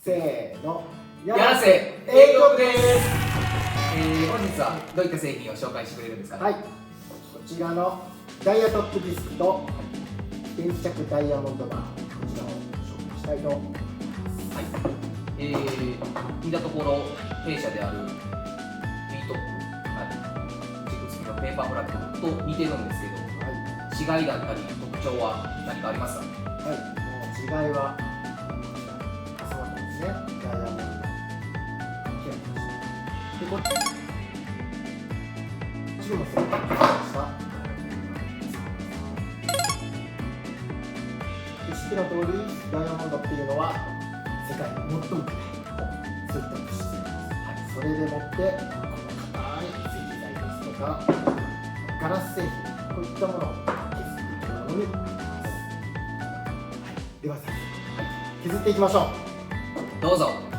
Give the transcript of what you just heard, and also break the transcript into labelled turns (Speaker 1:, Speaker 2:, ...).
Speaker 1: せーの、
Speaker 2: やらせ営業部です。本日はどういった製品を紹介してくれるんですか？
Speaker 1: はい、こちらのダイヤトップディスクと電着ダイヤモンドバー、こちらを紹介したいと思います。
Speaker 2: はい、見たところ弊社である B トップ、軸付きのペーパーフラッグと似てるんですけど、違いだったり特徴は何かありますか？
Speaker 1: はい、もう違いはこちら、そうなんですね。ダイヤモンドでこっちも設計した知っての通り、ダイヤモンドっていうのは世界で最も硬いそういった物質です。はい、それでもってこの硬い石材ですとかガラス製品、こういったものを削っていくものになります。はい、では早速削っていきましょう。
Speaker 2: どうぞ。